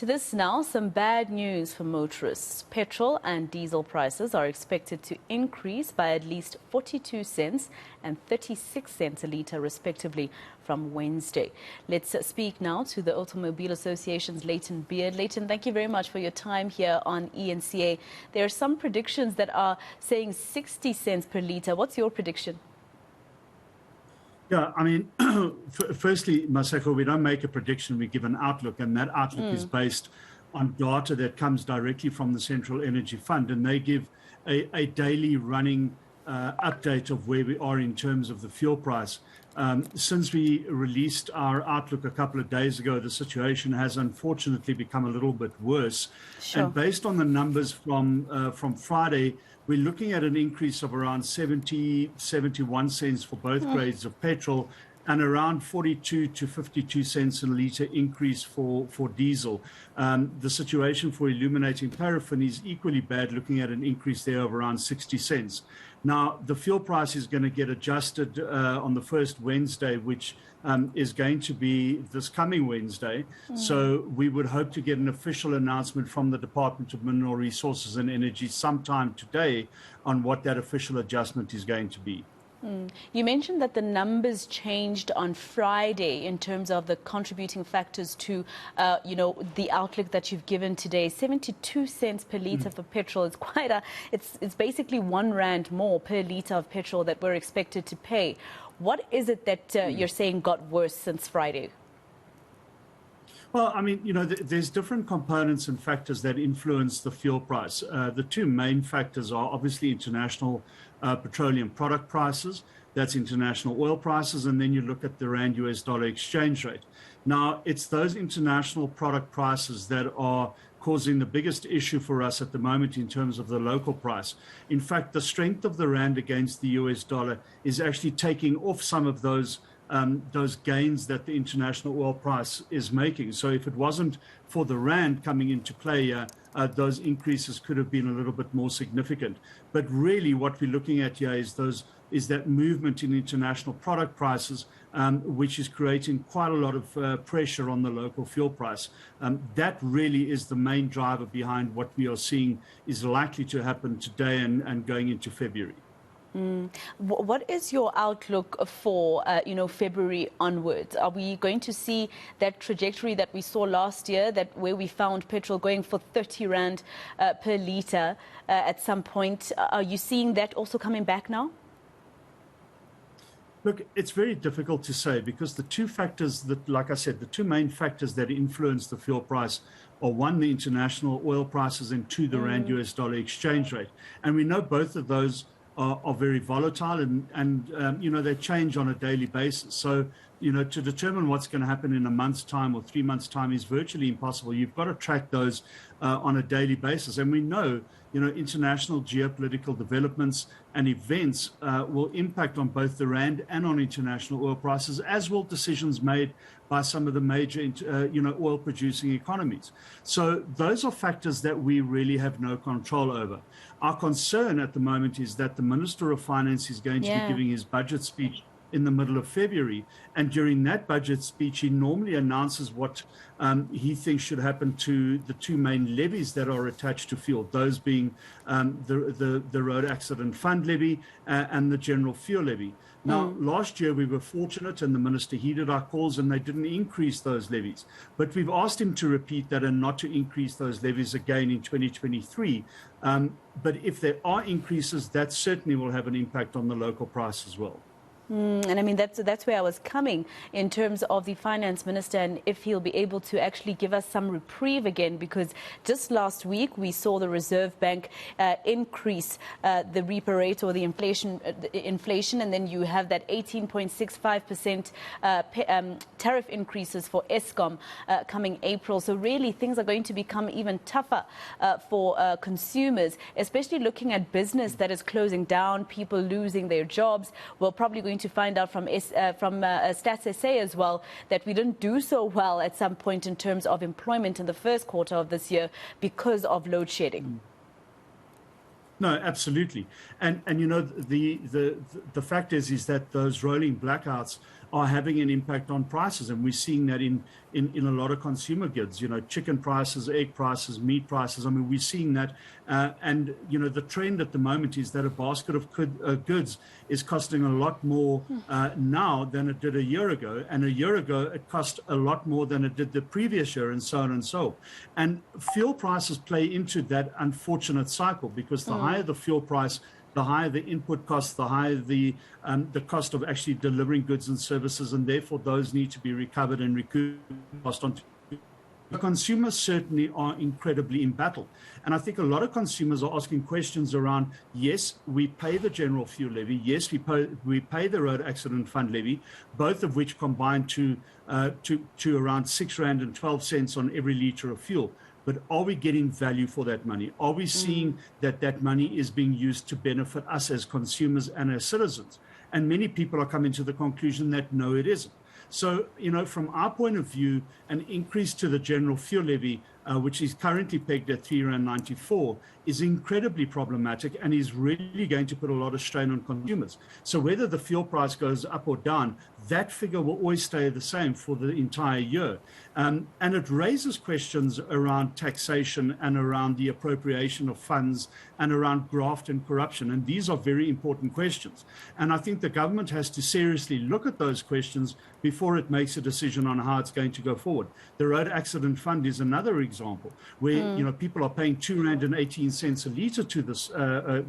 To this now, some bad news for motorists. Petrol and diesel prices are expected to increase by at least 42 cents and 36 cents a litre, respectively, from Wednesday. Let's speak now to the Automobile Association's Layton Beard. Layton, thank you very much for your time here on eNCA. There are some predictions that are saying 60 cents per litre. What's your prediction? Yeah, I mean, firstly, Maseko, we don't make a prediction, we give an outlook, and that outlook is based on data that comes directly from the Central Energy Fund, and they give a daily running update of where we are in terms of the fuel price. Since we released our outlook a couple of days ago, the situation has unfortunately become a little bit worse. Sure. And based on the numbers from Friday, we're looking at an increase of around 71 cents for both grades of petrol and around 42 to 52 cents a litre increase for diesel. The situation for illuminating paraffin is equally bad, looking at an increase there of around 60 cents. Now, the fuel price is going to get adjusted on the first Wednesday, which is going to be this coming Wednesday. So we would hope to get an official announcement from the Department of Mineral Resources and Energy sometime today on what that official adjustment is going to be. You mentioned that the numbers changed on Friday in terms of the contributing factors to, the outlook that you've given today. 72 cents per litre for petrol is quite it's basically R1 more per litre of petrol that we're expected to pay. What is it that you're saying got worse since Friday? Well, I mean, there's different components and factors that influence the fuel price. The two main factors are obviously international petroleum product prices, that's international oil prices, and then you look at the Rand-US dollar exchange rate. Now, it's those international product prices that are causing the biggest issue for us at the moment in terms of the local price. In fact, the strength of the Rand against the US dollar is actually taking off some of those gains that the international oil price is making. So if it wasn't for the Rand coming into play, those increases could have been a little bit more significant. But really what we're looking at here is that movement in international product prices, which is creating quite a lot of pressure on the local fuel price. That really is the main driver behind what we are seeing is likely to happen today and going into February. What is your outlook for, February onwards? Are we going to see that trajectory that we saw last year, that where we found petrol going for 30 Rand per litre at some point? Are you seeing that also coming back now? Look, it's very difficult to say because the two factors that, like I said, the two main factors that influence the fuel price are one, the international oil prices, and two, the Rand-US dollar exchange rate. And we know both of those are very volatile and they change on a daily basis. So, to determine what's going to happen in a month's time or 3 months' time is virtually impossible. You've got to track those on a daily basis. And we know, international geopolitical developments and events will impact on both the Rand and on international oil prices, as will decisions made by some of the major, oil-producing economies. So those are factors that we really have no control over. Our concern at the moment is that the Minister of Finance is going to be giving his budget speech in the middle of February. And during that budget speech, he normally announces what he thinks should happen to the two main levies that are attached to fuel, those being the Road Accident Fund levy and the General Fuel levy. Now, last year we were fortunate and the minister heeded our calls and they didn't increase those levies. But we've asked him to repeat that and not to increase those levies again in 2023. But if there are increases, that certainly will have an impact on the local price as well. And I mean, that's where I was coming in terms of the finance minister and if he'll be able to actually give us some reprieve again, because just last week we saw the Reserve Bank increase the repo rate or the inflation, and then you have that 18.65% tariff increases for Eskom coming April. So really things are going to become even tougher for consumers, especially looking at business that is closing down, people losing their jobs. We're probably going to find out from Stats SA as well that we didn't do so well at some point in terms of employment in the first quarter of this year because of load shedding. No, absolutely. And the fact is that those rolling blackouts are having an impact on prices. And we're seeing that in a lot of consumer goods, chicken prices, egg prices, meat prices. I mean, we're seeing that. And, the trend at the moment is that a basket of goods is costing a lot more now than it did a year ago. And a year ago, it cost a lot more than it did the previous year, and so on and so. And fuel prices play into that unfortunate cycle, because the higher the fuel price, the higher the input costs, the higher the cost of actually delivering goods and services, and therefore those need to be recovered and recouped passed on to the consumers. Certainly are incredibly embattled. And I think a lot of consumers are asking questions around, yes, we pay the general fuel levy, yes, we pay the road accident fund levy, both of which combine to around R6.12 on every litre of fuel. But are we getting value for that money? Are we seeing that money is being used to benefit us as consumers and as citizens? And many people are coming to the conclusion that no, it isn't. So, from our point of view, an increase to the general fuel levy, which is currently pegged at R3.94, is incredibly problematic and is really going to put a lot of strain on consumers. So whether the fuel price goes up or down, that figure will always stay the same for the entire year. And it raises questions around taxation and around the appropriation of funds and around graft and corruption. And these are very important questions. And I think the government has to seriously look at those questions before it makes a decision on how it's going to go forward. The Road Accident Fund is another example where people are paying R2.18 a litre to this, a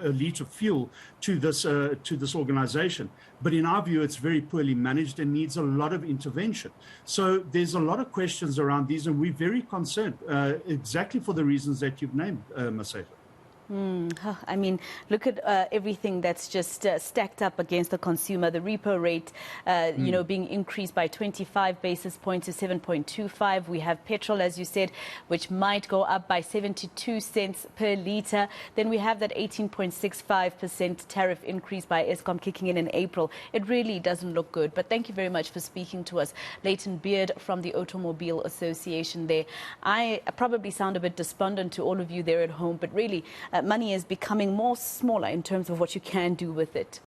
litre of fuel to this organization. But in our view, it's very poorly managed and needs a lot of intervention. So there's a lot of questions around these, and we're very concerned, exactly for the reasons that you've named, Maseko. I mean, look at everything that's just stacked up against the consumer. The repo rate, being increased by 25 basis points to 7.25. We have petrol, as you said, which might go up by 72 cents per litre. Then we have that 18.65% tariff increase by Eskom kicking in April. It really doesn't look good. But thank you very much for speaking to us. Layton Beard from the Automobile Association there. I probably sound a bit despondent to all of you there at home, but really, money is becoming more smaller in terms of what you can do with it.